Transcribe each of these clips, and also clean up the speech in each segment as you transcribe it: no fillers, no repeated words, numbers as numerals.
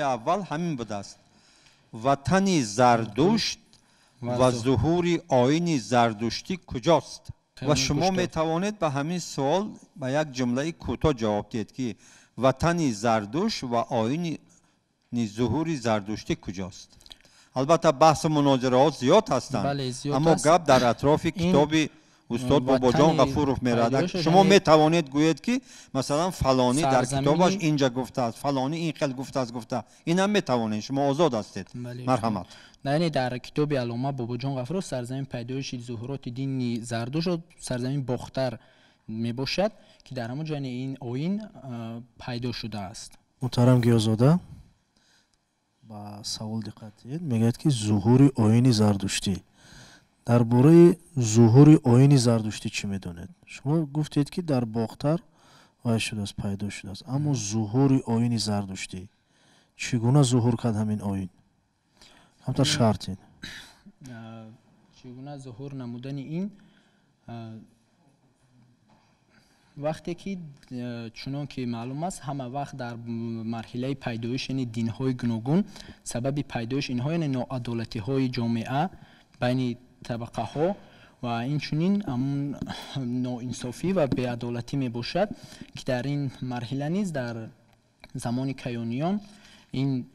اول همین بوده است. وطن زردشت و ظهور آیین زردشتی کجاست؟ و شما می توانید به همین سوال با یک جمله کوتاه جواب دهید که وطن زردشت و آیین ظهور زردشتی کجاست؟ البته بحث مناظره ها زیاد هستند، اما گپ در اطراف کتاب استاد باباجان غفورов می‌رود. شما می توانید گویید که مثلا فلانی در کتابش اینجا گفته است، فلانی این خیلی گفته است، این هم می توانید، شما آزاد هستید. مرحمت. یعنی در کتاب علامه باباجان غفور سرزمین پیدایش ظهورات دین زردشت و سرزمین باختر می باشد که در همون جای این آیین پیدا شده است. محترم گیازاده با سوال دقت دید، میگه که ظهور آیین زردشتی. درباره ظهور آیین زردشتی چی میدونید؟ شما گفتید که در باختر وای شده است، پیدا شده است، اما ظهور آیین زردشتی چگونه ظهور کرد همین آیین؟ همطور شرطین چگونه ظهور نمودن این وقتی که چنان که معلوم است همه وقت در مرحله پیدایش دین‌های گوناگون سبب پیدایش اینها یعنی ناعدالتی‌های جامعه بین طبقه ها و این چنین ناانصافی و بی‌عدالتی می باشد که در این مرحله نیز در زمان کیانیان این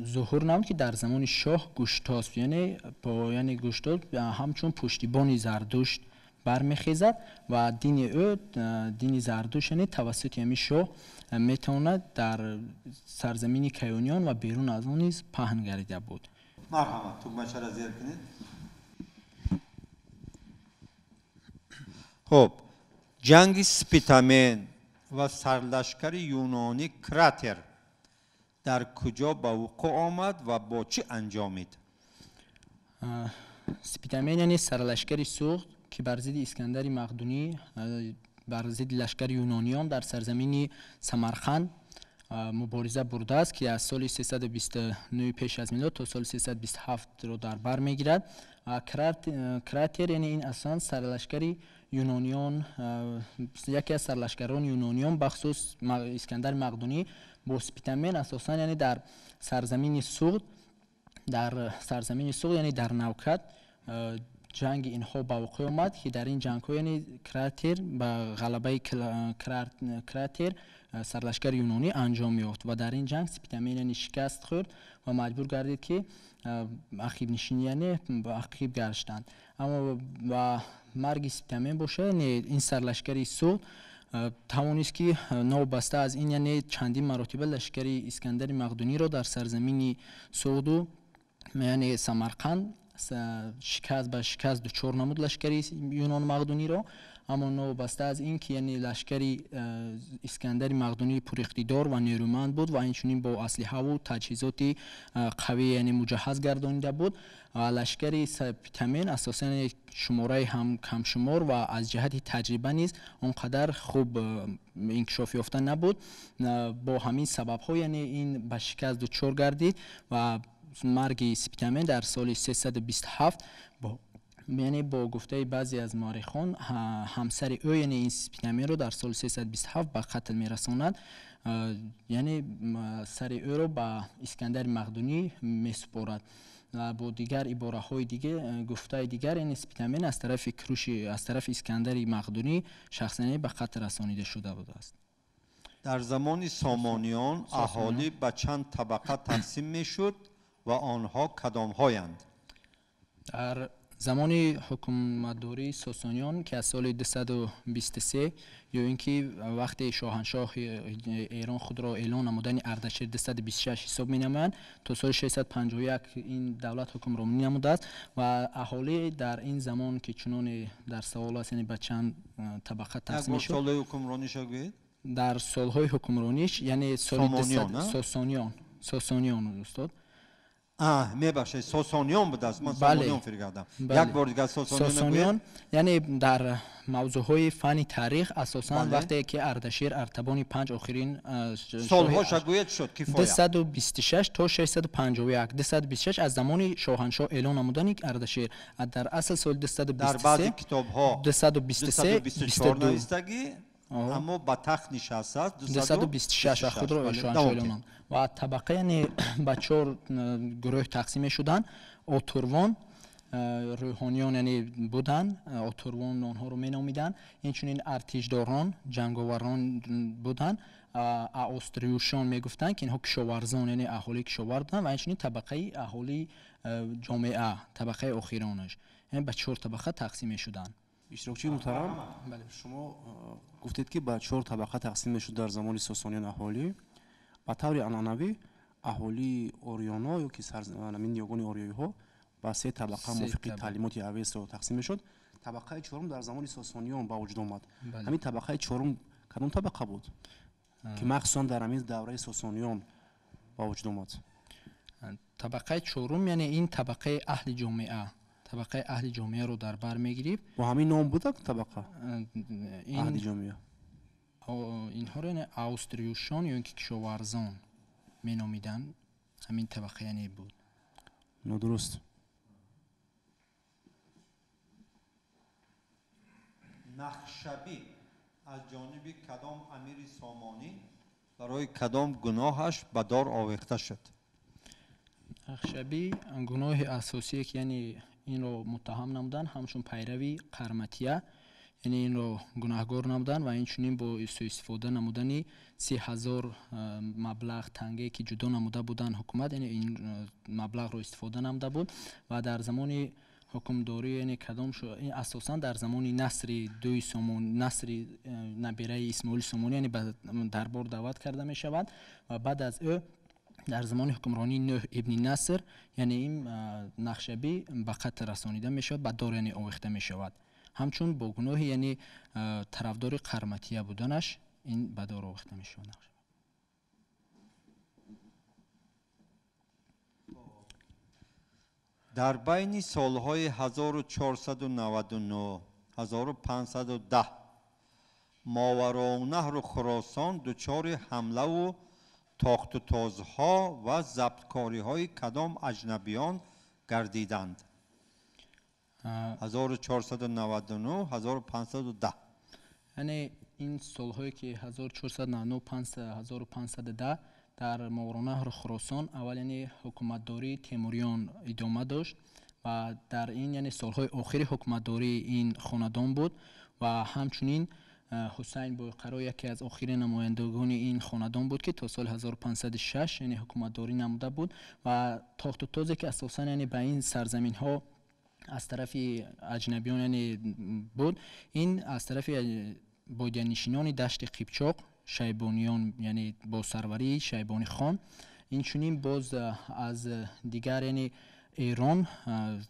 ظهور نمود که در زمان شاه گشتاسپ یعنی گشتاسپ همچون پشتیبان زردشت برمیخیزد و دین او دین زردشت یعنی توسط همین شاه میتواند در سرزمین کیانیان و بیرون از آن نیز پهن گردیده بود. مرحبا تو مشاره زیر کنید. خب جنگ سپیتامن و سرلشکر یونانی کراتر در کجا به وقوع آمد و با چی انجامید؟ سپیتامن یعنی سرلشکر سوخت که بر ضد اسکندر مقدونی بر ضد لشکر یونانیان در سرزمین سمرقند مبارزه برده است که از سال 329 پیش از میلاد تا سال 327 رو در بر میگیرد. کراتر یعنی این اصلا سرلشکر یونانیان یکی از سرلشکران یونانیان بخصوص اسکندر مقدونی با سپیتامن اساسا یعنی در سرزمین سوخت یعنی در نوکت جنگ اینها با وقوع آمد که در این جنگ ها یعنی کراتر به غلبه کراتر سرلشکر یونانی انجام یافت و در این جنگ سپیتامن یعنی شکست خورد و مجبور گردید که عقیب نشینی یعنی عقیب گشتند. اما و مرگ سپیتامن باشه یعنی این سرلشکری سوخت توانست که نوبسته از این یعنی چندین مراتب لشکر اسکندر مقدونی را در سرزمین سوخت یعنی سمرقند شکست دچار نمود لشکر یونان مقدونی را. اما نوبسته از این که یعنی لشکر اسکندر مقدونی پر اقتدار و نیرومند بود و اینچنین با اسلحه و تجهیزات قوی یعنی مجهز گردانیده بود و لشکر سپیتامن اساسا شماره هم کم شمار و از جهت تجربه نیز اونقدر خوب انکشاف یافته نبود. با همین سبب ها یعنی این به شکست دچار گردید و مرگ سپیتامن در سال 327 یعنی با گفته بعضی از مورخان همسر او یعنی این سپیتامن رو در سال 327 به قتل میرساند، یعنی سر او رو به اسکندر مقدونی میسپارد. با دیگر عباره های دیگه گفته دیگر این سپیتامن از طرف اسکندر مقدونی شخصا به قتل رسانیده شده بوده است. در زمان سامانیان اهالی به چند طبقه تقسیم میشد و آنها کدام هایند؟ در زمان حکومتداری ساسانیان که از سال 223 یا اینکه وقتی شاهنشاه ایران خود را اعلان نمودن اردشیر 226 حساب می‌نمایند تا سال 651 این دولت حکمرانی نموده است و اهالی در این زمان که چنان در سوال است یعنی به چند طبقه تقسیم شد. سالهای حکمرانیش بگید؟ در سالهای حکمرانیش یعنی سال ساسانیان استاد میبخشید ساسانیان بود است، من سامانیان فرگردم. یک بار دیگه ساسانیان یعنی در موضوعهای فنی تاریخ اساسا وقتی که اردشیر ارتبان 5 آخرین سالهاش گوید شد کفایت 226 تا 651 226 از زمان شاهنشاه اعلان نمودن اردشیر در اصل سال 223 در بعضی کتاب ها 223 224 نوشتگی اما با تخت نشسته است 226 خود رو شاهنشاهیان و طبقه یعنی به 4 گروه تقسیم شدن. اتروان روحانیان یعنی بودن، اتروان آنها رو می نامیدن. اینچنین ارتشداران جنگاوران بودن، استریوشان می گفتن که اینها کشاورزان یعنی اهالی کشاورز بودن. و اینچنین طبقه اهالی جامعه، طبقه اخیرانش، یعنی به 4 طبقه تقسیم شدن. اشتراکچی محترم، شما گفتید که به 4 طبقه تقسیم شد در زمان ساسانیان اهالی. به طور عنعنوی اهالی اوریانا یا که سرزمین یگان اوریایی ها با 3 طبقه موافق تعلیمات اویس تقسیم شد. طبقه 4 در زمان ساسانیان با وجود آمد. همین طبقه 4 کدام طبقه بود که مخصوصا در همین دوره ساسانیان با وجود آمد؟ طبقه 4 یعنی این طبقه اهل جامعه، طبقه اهل جامعه رو در بر میگیریم. با همین نام بود طبقه اهل جامعه. اینها رو استریوشان یا اینکه کشاورزان می نامیدن. همین طبقه یعنی بود. درست. نخشبی از جانب کدام امیر سامانی برای کدام گناهش به دار آویخته شد؟ نخشبی گناه اساسی که یعنی این رو متهم نمودن همچون پیروی قرمطیه، یعنی این رو گناهگار نمودن و اینچنین با سوء استفاده نمودنی 30,000 مبلغ تنگه که جدا نموده بودن حکومت، یعنی این مبلغ رو استفاده نموده بود. و در زمان حکمداری یعنی کدام شو این اساسا در زمان نصر دوی سامون، نصر نبیره اسماعیل سامونی یعنی به دربار دعوت کرده می شود و بعد از او در زمان حکمرانی نوح ابن نصر یعنی این نخشبی به قتل رسانیده می شود، به دار یعنی آویخته می شود. همچون با گناه یعنی طرفدار قرمطیه بودنش این به دار آویخته می شود. در بین سالهای 1499 1510 ماوراءالنهر و خراسان دچار حمله و تاخت و تازها و ضبطکاری های کدام اجنبیان گردیدند؟ 1499 1510 یعنی این سالهایی که 1499 1510 در ماوراءالنهر خراسان اول یعنی حکومتداری تیموریان ادامه داشت و در این یعنی سالهای آخر حکومتداری این خاندان بود و همچنین حسین بوقرا یکی از آخرین نمایندگان این خاندان بود که تا سال 1506 یعنی حکومتداری نموده بود و تاخت و تازی که اساسا یعنی به این سرزمین ها از طرف اجنبیان یعنی بود، این از طرف بادیانشینان دشت قیپچاق شیبانیان یعنی با سروری شیبانی خان، این چنین باز از دیگر یعنی ایران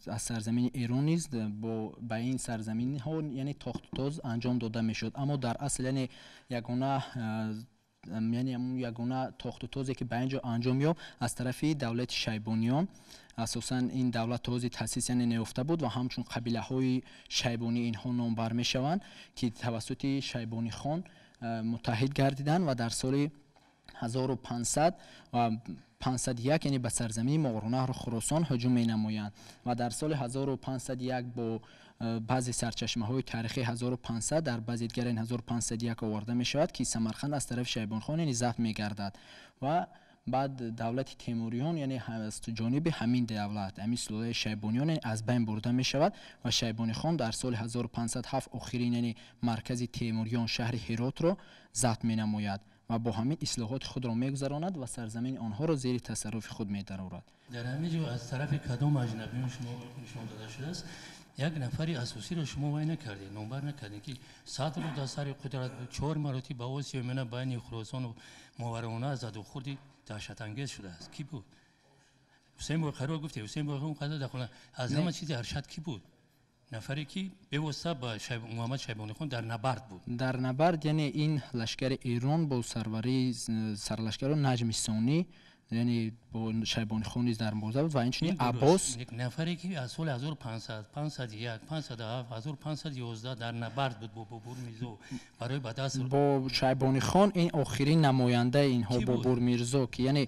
از سرزمین ایران نیست با این سرزمین ها یعنی تاخت و تاز انجام داده میشد. اما در اصل یعنی یگانه تاخت و تازی که به اینجا انجام یافت از طرف دولت شیبانیان، اساسا این دولت تازی تاسیس یعنی نیافته بود و همچون قبیله های شیبانی اینها نام بر می شوند که توسط شیبانی خان متحد گردیدند و در سال 1500 و 501 یعنی به سرزمین ماوراءالنهر خراسان هجوم می نمایند و در سال 1501 با بعضی سرچشمه های تاریخی 1500 در بعضی‌دیگر این 1501 آورده می شود که سمرقند از طرف شیبان خان یعنی ضبط می گردد و بعد دولت تیموریان یعنی از جانب همین دولت همین سلطه شیبانیان از بین برده می شود و شیبانی خان در سال 1507 آخرین یعنی مرکز تیموریان شهر هرات را ضبط می نماید و با همین اصلاحات خود را میگذراند و سرزمین آنها را زیر تصرف خود می‌دارد. در همین جو از طرف کدام اجنبیان شما نشان داده شده است یک نفری اساسی را شما وای نکردید، نمبر نکردید که صدر و دستار قدرت 4 مراتب با واسه من بین خراسان و ماوراءالنهر زد و خوردی دهشت انگیز شده است. کی بود؟ حسین بوقرا گفته حسین بوقرا اون قضا داخل از همه چیز ارشد کی بود؟ نفری که به واسطه با محمد شیبانی خان در نبرد بود. در نبرد یعنی این لشکر ایران با سروری سرلشکر نجم ثانی یعنی با شیبانی خان نیز در مبارزه بود و اینچنین عباس یک نفری که از سال 1500 501 507 1511 در نبرد بود با بورمیرزا برای به دست با شیبانی خان این آخرین نماینده اینها با بورمیرزا که یعنی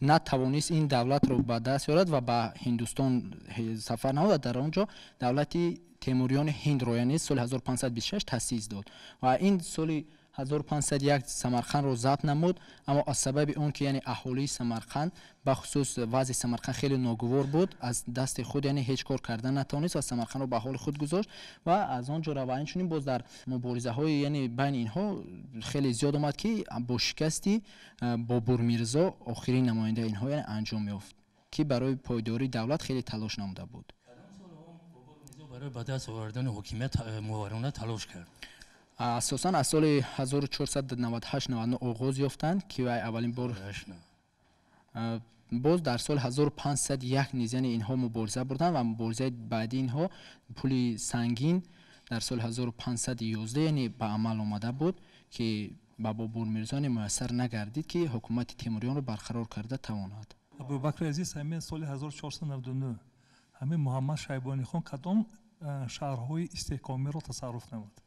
نتوانست این دولت رو به دست بیارد و به هندوستان سفر نمود. در آنجا دولت تیموریان هند رو یعنی سال 1526 تأسیس داد و این سال 1501 самарқанд ро забт намуд, аммо аз сабаби он ки яъне аҳолии самарқанд бахусус вазъи самарқанд хеле ногувор буд, аз дасти худ яъне ҳеҷ кор кардан натавонист ва самарқандро ба ҳоли худ гузошт ва аз он ҷо ва инчунин боз дар муборизаҳои яъне байни инҳо хеле зиёд омад ки бо шикасти Бобур Мирзо охирин намояндаи инҳо яъне анҷом ёфт, ки барои пойдории давлат хеле талош намуда буд. برای به دست آوردن حکومت موارنه تلاش کرد. اساساً از سال 1498-99 آغاز یافتند که وی اولین بار باز در سال 1501 نیز یعنی اینها مبارزه بردند و مبارزه بعدی اینها پول سنگین در سال 1511 یعنی به عمل آمده بود که با بابور میرزا میسر نگردید که حکومت تیموریان رو برقرار کرده تواند. ابوبکر عزیز همین سال 1499 همین محمد شیبانی خان کدام شهرهای استحکامی را تصرف نمود؟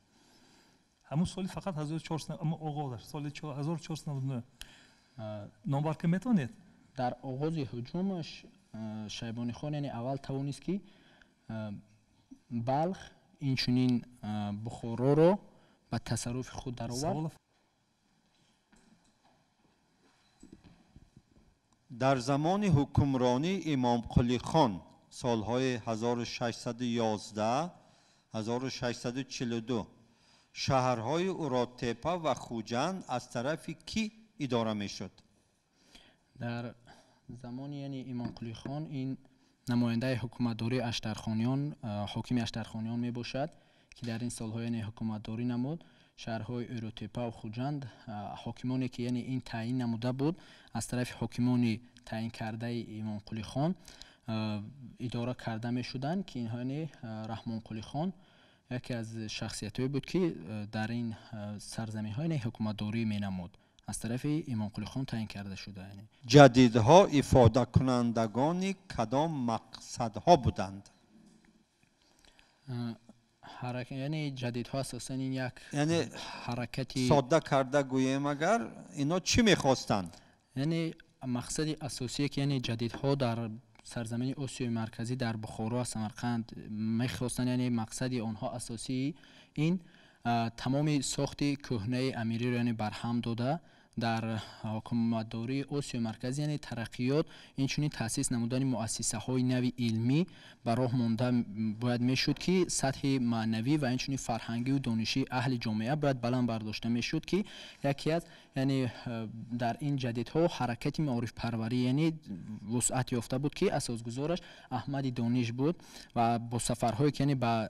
همون سالی فقط 1400 اما آغاز سال 1499 نامبر که میتونید در آغاز هجومش شیبانی خان یعنی اول توانست که بلخ اینچنین بخارا را به تصرف خود درآورد. در زمان حکمرانی امام قلی خان سالهای 1611 1642 شهرهای اوراتپا و خوجند از طرف کی اداره میشد؟ در زمان یعنی امام قلی خان این نماینده حکومتداری اشترخانیان حاکم اشترخانیان می باشد که در این سالهای یعنی حکومتداری نمود. شهرهای اوراتپا و خوجند حاکمانی که یعنی این تعیین نموده بود از طرف حاکمان تعیین کرده امام قلی خان اداره کرده می شدند که اینها یعنی رحمان قلی خان یکی از شخصیت‌هایی بود که در این سرزمین‌ها یعنی حکومتداری می نمود از طرف امام قلی خان تعیین کرده شده. یعنی جدیدها افاده کنندگان کدام مقصدها بودند؟ یعنی جدیدها اساساً این یک یعنی حرکتی ساده کرده گویم اگر اینا چی می‌خواستند؟ یعنی مقصد اساسی که یعنی جدیدها در سرزمین آسیای مرکزی در بخارا و سمرقند می‌خواستند یعنی مقصد آنها اساسی این تمام ساخت کهنه امیری را یعنی برهم داده در حکومتداری آسیای مرکزی یعنی ترقیات اینچنین تأسیس نمودن مؤسسه‌های نوی علمی به راه مانده باید میشد که سطح معنوی و اینچنین فرهنگی و دانشی اهل جامعه باید بلند برداشته میشد که یکی از یعنی در این جدیدها حرکت معارف پروری یعنی وسعت یافته بود که اساسگذارش احمد دانش بود و با سفرهایی که یعنی با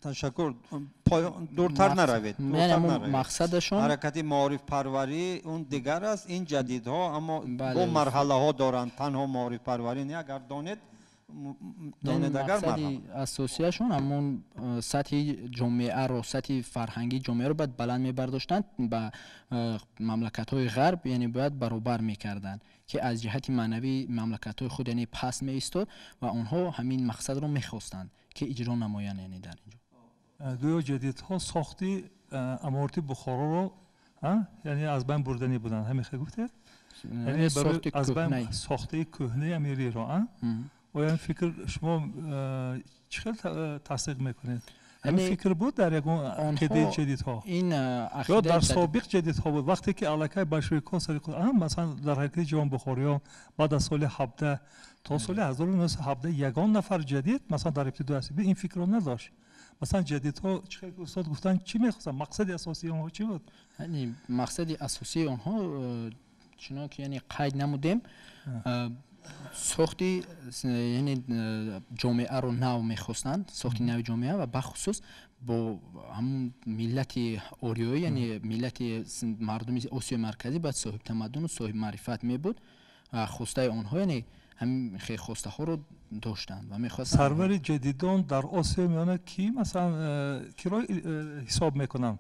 تشکر دورتر نروید. مقصدشون حرکت معارف پروری اون دیگر است، این جدیدها اما دو مرحله ها دارند، تنها معارف پروری نه. اگر دانید اگر مقصد اساسیشون همون سطح جامعه رو سطح فرهنگی جامعه رو باید بلند می‌برداشتند با مملکت‌های غرب یعنی باید برابر می‌کردند که از جهت معنوی مملکت‌های خود یعنی پس می‌ایستاد و اونها همین مقصد رو می‌خواستند که اجرا نمایند یعنی در اینجا. گویا جدیدها ساختی امارت بخارا رو یعنی از بین بردنی بودن همین خیلی گفتید؟ یعنی برای از بین ساخته کهنه امیری رو و این فکر شما چقدر تصدیق میکنید؟ همین فکر بود در یکون عقیده جدیدها یا در سابق جدیدها بود وقتی که علاقه بلشویک‌ها سر مثلا در حرکت جوان بخاریان بعد از سال 17 تا سال 1917 یگان نفر جدید مثلا در ابتدای اسبی این فکر رو نداشت. مثلا جدیدها چه استاد گفتن چی می‌خواستن؟ مقصد اساسی اونها چی بود؟ یعنی مقصد اساسی اونها چون که یعنی قید نمودیم ساختی یعنی جامعه رو نو می‌خواستند، ساخت نو جامعه و بخصوص با همون ملت اوریایی یعنی ملت مردم آسیای مرکزی باید صاحب تمدن و صاحب معرفت می بود و خواسته آنها یعنی همین خیلی خواسته ها رو داشتند و می‌خواستند. سرور جدیدان در آسیا میانه کی مثلا کی را حساب میکنن؟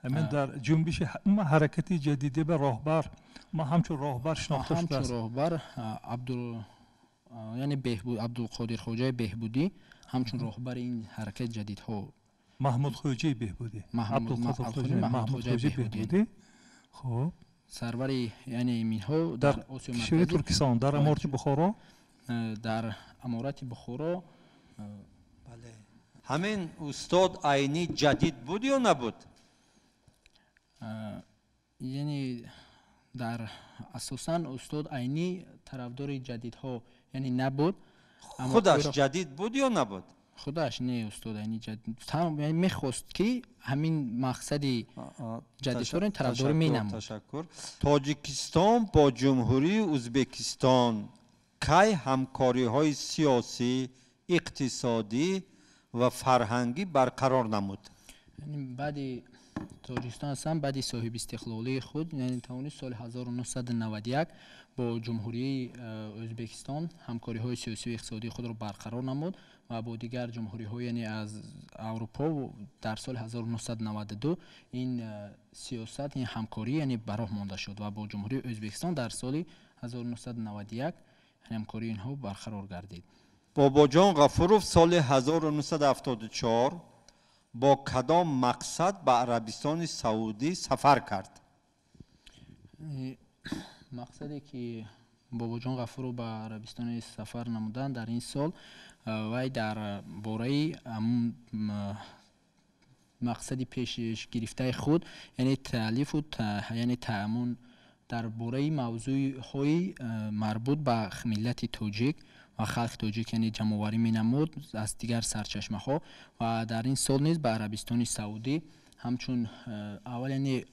همین در جنبش حرکت جدیدی به راهبر ما همچون راهبر شناخته شده است. همچون راهبر یعنی بهبود عبدالقادر خوجه بهبودی همچون راهبر این حرکت جدیدها محمود خوجه بهبودی محمود خوجه بهبودی خب سرور یعنی اینها در آسیا مرکزی ترکستان در امارت بخارا در امارت بخارا بله همین استاد عینی جدید بود یا نبود؟ یعنی در اساساً استاد عینی طرفدار جدیدها یعنی نبود. خودش جدید بود یا نبود؟ خودش نه استاد عینی جدید یعنی میخواست که همین مقصد جدید رو طرفدار مینمود. تشکر. تاجیکستان با جمهوری ازبکستان کی همکاری های سیاسی، اقتصادی و فرهنگی برقرار نمود؟ یعنی بعد تاجیکستان اصلا بعد صاحب استقلالی خود یعنی توانست سال 1991 با جمهوری ازبکستان همکاری های سیاسی و اقتصادی خود را برقرار نمود و با دیگر جمهوری های یعنی از اروپا در سال 1992 این سیاست این همکاری یعنی براه مانده شد و با جمهوری ازبکستان در سال 1991 همکاری اینها برقرار گردید. بابا جان غفورов سال 1974 با کدام مقصد به عربستان سعودی سفر کرد؟ مقصدی که بابا جان غفورov به عربستان سفر نمودند در این سال وی در باره مقصدی پیش گرفته خود یعنی تالیف و یعنی تأمین در باره موضوع های مربوط به ملت تاجیک و خلق تاجیک یعنی جمع‌آوری می‌نمود از دیگر سرچشمه ها و در این سال نیز به عربستان سعودی همچون اول یعنی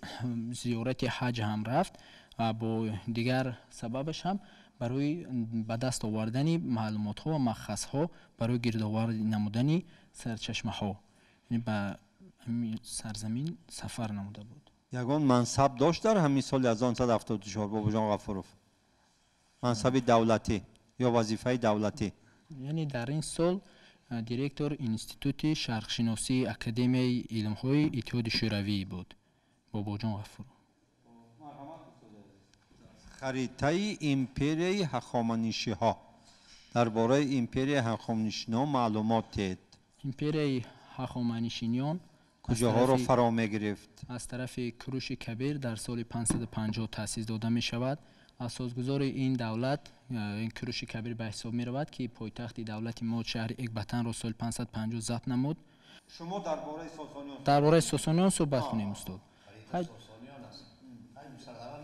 زیارت حج هم رفت و با دیگر سببش هم برای به دست آوردن معلومات ها و مخص ها برای گردآوری نمودن سرچشمه ها یعنی به سرزمین سفر نموده بود. یگان منصب داشت در همین سال 1974 بابا جان غفورov؟ منصب دولتی یا وظیفه دولتی؟ یعنی در این سال دیرکتور انستیتوت شرقشناسی اکادمی علم‌های اتحاد شوروی بود بابا جان غفورov. خریطه ایمپری هخامنشی ها درباره ایمپری هخامنشیان معلومات دهید. ایمپری هخامنشیان کجاها را فرا می‌گرفت؟ از طرف کوروش کبیر در سال 550 تأسیس داده می شود. اساسگذار این دولت این کوروش کبیر به حساب می رود که پایتخت دولت ما شهر اکباتان را سال 550 ضبط نمود. شما درباره ساسانیان درباره ساسانیان صحبت کنیم استاد.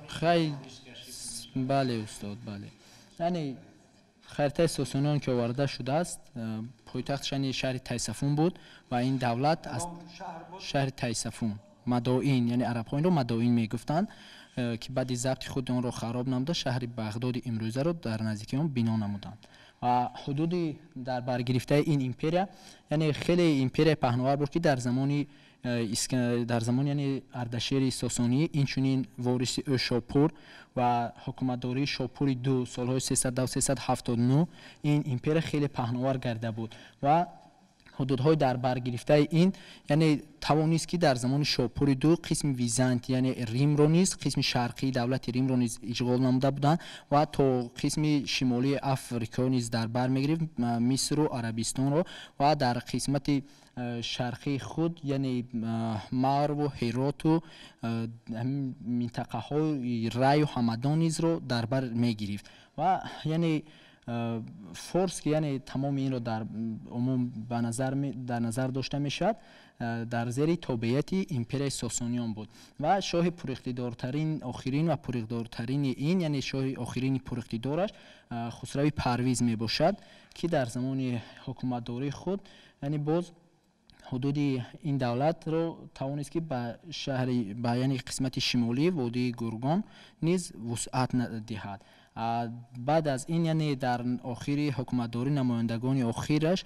خیلی بله استاد بله. یعنی خریطه ساسانیان که آورده شده است پایتختش یعنی شهر تیسفون بود و این دولت از شهر تیسفون مدائین یعنی عرب‌ها این رو مدائین میگفتند که بعد ضبط خود اون رو خراب نموده شهر بغداد امروزه رو در نزدیکی اون بنا نمودند و حدودی در برگرفته این ایمپریا یعنی خیلی ایمپریا پهناور بود که در زمان یعنی اردشیر ساسانی اینچنین وارث شاپور و حکومتداری شاپور دو سالهای 300 و 379 این ایمپریا خیلی پهناور گرده بود و حدودهای در بر گرفته این یعنی توانست که در زمان شاپور دو قسم ویزانت یعنی ریم رو نیز قسم شرقی دولت ریم رو نیز اشغال نموده بودند و تا قسم شمالی افریقا نیز در بر میگرفت مصر و عربستان رو و در قسمت شرقی خود یعنی مرو و هرات و منطقه های ری و همدان نیز رو در بر میگرفت و یعنی فورس که یعنی تمام این رو در عموم در نظر داشته میشد در زیر تابعیت ایمپری ساسانیان بود و شاه پراقتدارترین آخرین و پراقتدارترین این یعنی شاه آخرین پراقتدارش خسرو پرویز می باشد که در زمان حکومتداری خود یعنی باز حدود این دولت رو توانست که به شهر به یعنی قسمت شمالی وادی گرگان نیز وسعت دهد. بعد از این یعنی در آخری حکومتداری نمایندگان آخرش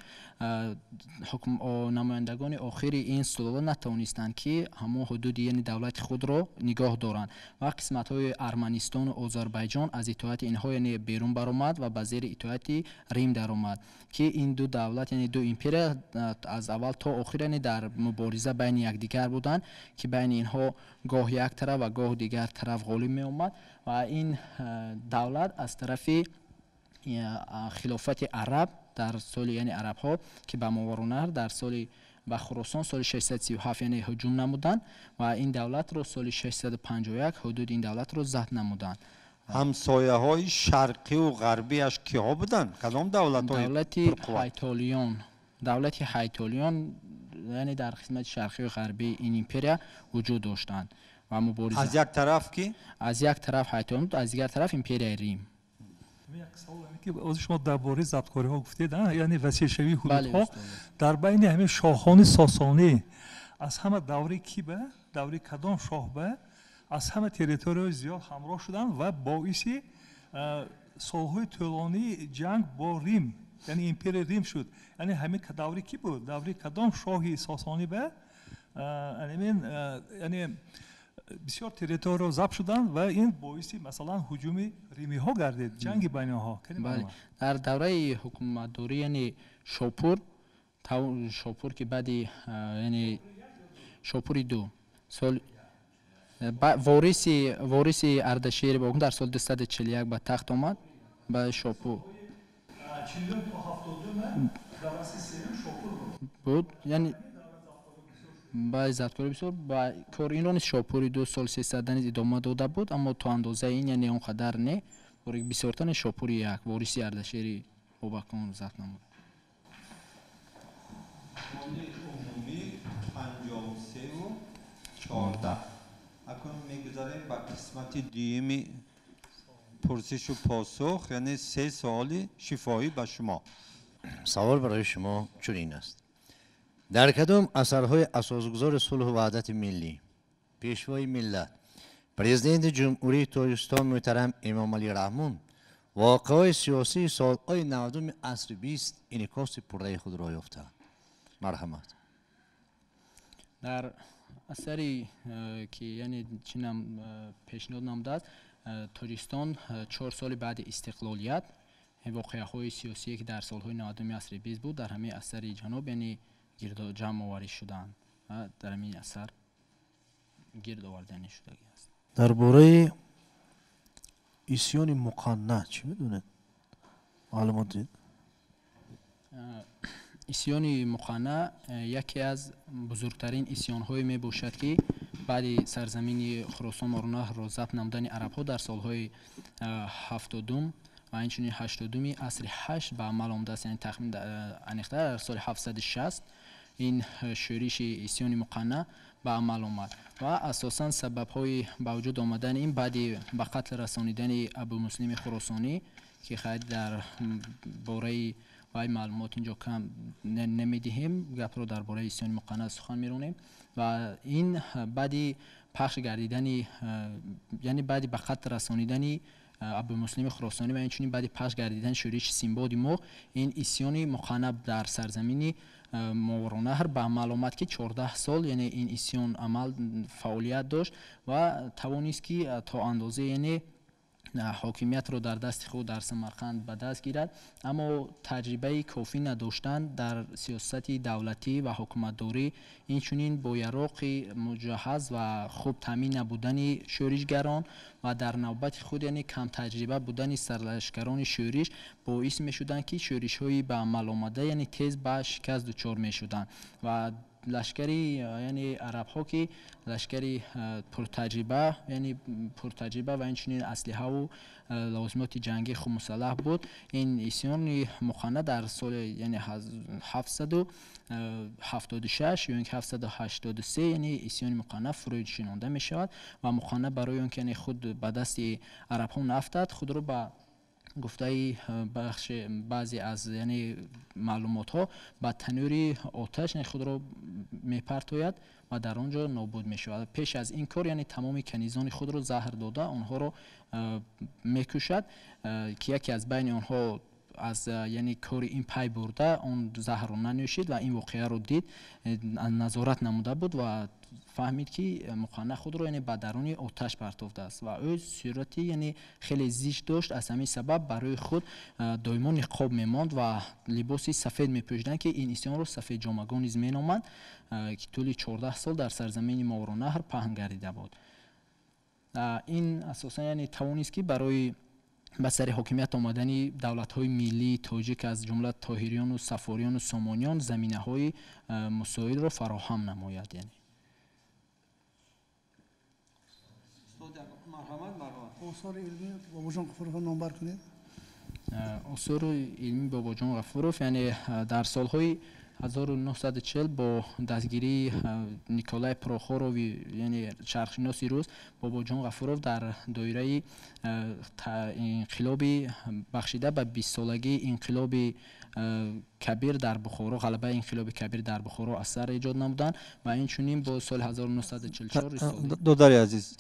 نمایندگان آخری این سلطه نتوانستند که همه حدود یعنی دولت خود را نگاه دارند و قسمت های ارمنستان و آذربایجان از اطاعت اینها یعنی بیرون برآمد و به زیر اطاعت ریم درآمد که این دو دولت یعنی دو ایمپریا از اول تا آخر یعنی در مبارزه بین یکدیگر بودند که بین اینها گاه یک طرف و گاه دیگر طرف غالب می آمد و این دولت از طرف خلافت عرب در سال یعنی عرب ها که به ماورالنهر در سال به خراسان سال 637 یعنی هجوم نمودند و این دولت رو سال 651 حدود این دولت رو ضبط نمودند. همسایه های شرقی و غربی اش کیا بودند؟ کدام دولت های؟ دولت هایتالیان یعنی در قسمت شرقی و غربی این ایمپریا وجود داشتند و مبارزه. از یک طرف کی؟ از یک طرف هایتوموت، از دیگر طرف امپریای ریم. یک سوالی که از شما درباره ضبط‌کاری‌ها گفتید، یعنی وسیع‌شوی حدودها در بین همه شاهان ساسانی از همه دوره کی به دوره کدام شاه به از همه تریتوری‌های زیاد همراه شدن و باعث سال‌های طولانی جنگ با ریم یعنی امپرای ریم شد. یعنی همین دوره کی بود؟ دوره کدام شاهی ساسانی به یعنی بسیار تریتوری ضبط شدن و این باعث مثلا هجوم ریمی ها گردید، جنگ بین آنها. بله، در دوره حکومت دوری یعنی شاپور که بعدی یعنی شاپور دو سال وارث اردشیر باقی در سال 241 به تخت آمد. به شاپور بود یعنی با ضبط‌کاری بسیار با کار این ران شاپوری 2 سال 300 نیز ادامه داده بود، اما تا اندازه این یعنی اونقدر نه. بسیارتن شاپوری یک وارث اردشیری بابکان ضبط نمود. عمومی 53 و 14. اکنون میگذاریم به قسمت دیمی پرسش و پاسخ، یعنی 3 سوال شفاهی به شما. سوال برای شما چنین است: در کدام اثرهای اساسگذار صلح و وحدت ملی پیشوای ملت پرزیدنت جمهوری تاجیکستان محترم امام علی رحمون واقعه سیاسی سالهای 90 عصر 20 انعکاس پررأی خود را یافتند؟ مرحمت. در اثری که یعنی چنم پیشنهاد نامده تاجیکستان 4 سال بعد استقلالیت واقعه‌های سیاسی که در سالهای 90 عصر 20 بود در همه اثر جناب یعنی گرد جمع آوری شدند و در همین اثر گرد آوردنی شده است. درباره اسیان مقنع چی میدونید؟ معلومات دید؟ اسیان مقنع یکی از بزرگترین اسیان‌های می باشد که بعد سرزمین خراسان ماروناه را ضبط نمودن عرب‌ها در سالهای 70 و اینچنین 80 عصر 8 به عمل آمده است، یعنی تخمین انیخته در سال 760 این شورش اسیان مقنع به عمل آمد و اساساً سبب‌های با وجود آمدن این بعدی به قتل رسانیدن ابوالمسلم خراسانی که خیلی در باره وای معلومات اینجا کم نمیدهیم، گپ رو درباره اسیان مقنع سخن میرونیم و این بعدی پخش گردیدن یعنی بعدی به قتل رسانیدن ابوالمسلم خراسانی و اینچنین بعد پخش گردیدن شورش سیمباد ما این اسیان مقنع در سرزمین ماورالنهر به عمل آمد که 14 سال یعنی این اسیان عمل فعالیت داشت و توانست که تا اندازه یعنی حاکمیت را در دست خود در سمرقند به دست گیرد، اما تجربه کافی نداشتن در سیاست دولتی و حکومتداری اینچنین با یراق مجهز و خوب تامین نبودن شورشگران و در نوبت خود یعنی کم تجربه بودن سرلشکران شورش باعث می شدند که شورش های به عمل آمده یعنی تیز به شکست دچار می شدند و لشکری یعنی عرب ها که لشکری پرتجربه یعنی پرتجربه و اینچنین اسلحه و لوازمات جنگی خوب مسلح بود. این اسیان مقنع در سال یعنی 776 یا 783 یعنی اسیان مقنع فرود شنانده می شود و مقنع برای آنکه یعنی خود به دست عرب ها نفتد خود رو به گفته بخش بعضی از یعنی معلومات ها با تنوری آتش خود را میپرتوید و در آنجا نابود می شود. پیش از این کار یعنی تمام کنیزان خود را زهر داده آنها را میکشد که یکی از بین آنها از یعنی کار این پی برده اون زهر را ننوشید و این واقعه را دید نظارت نموده بود و فهمید که مقنع خود را یعنی به درون آتش پرتافته است و او صورتی یعنی خیلی زشت داشت. از همین سبب برای خود دائما نقاب میماند و لباسی سفید میپوشیدند که این اسیان را سفید جامگان نیز مینامند که طول 14 سال در سرزمین ماورالنهر پهن گردیده بود. این اساسا یعنی توانست که برای به سر حاکمیت آمدن دولت‌های ملی تاجیک از جمله طاهریان و صفاریان و سامانیان زمینه‌های مساعد را فراهم نماید. یعنی آثار علمی باباجان غفورov نامبر کنید. آثار علمی باباجان غفورov یعنی در سالهای 1940 با دستگیری نیکولای پروخورov یعنی شرقشناسی روس بابا جان غفورov در دایره انقلابی بخشیده به 20 سالگی انقلاب کبیر در بخارا غلبه انقلاب کبیر در بخارا اثر ایجاد نمودند و این چنین با سال 1944 دوداری عزیز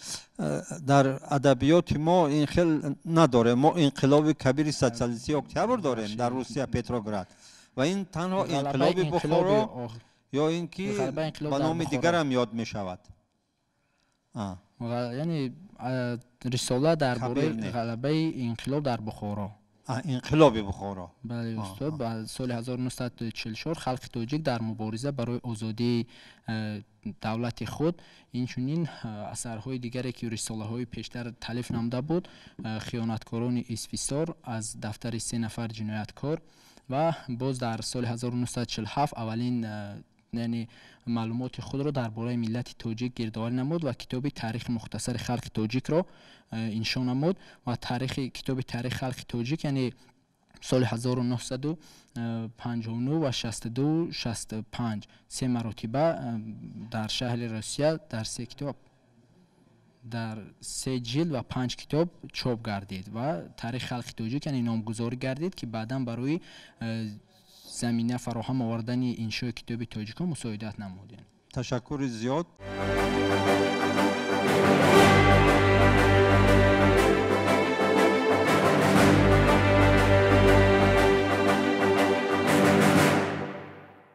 در ادبیات ما این خیل نداره ما انقلاب کبیر سوسیالیستی اکتبر داریم در روسیه پتروگراد و این تنها انقلاب بخارا یا اینکه به نام دیگر هم یاد می شود یعنی رساله درباره غلبه انقلاب در بخارا انقلاب بخارا بله استاد بعد سال 1944 خلق تاجیک در مبارزه برای آزادی دولت خود این چنین اثرهای دیگری که رساله های پیشتر تالیف نموده بود خیانتکاران اسفیسار از دفتر 3 نفر جنایتکار و باز در سال 1947 اولین یعنی معلومات خود را درباره ملت تاجیک گردآوری نمود و کتاب تاریخ مختصر خلق تاجیک را انشا نمود و کتاب تاریخ خلق تاجیک یعنی سال 1959 و 62 65 3 مراتبه در شهر روسیه در 3 کتاب در 3 جلد و 5 کتاب چاپ گردید و تاریخ خلق تاجیک یعنی نامگذاری گردید که بعدا برای زمینه فراهم آوردن انشای کتاب تاجیک مساعدت نمودند. تشکر زیاد.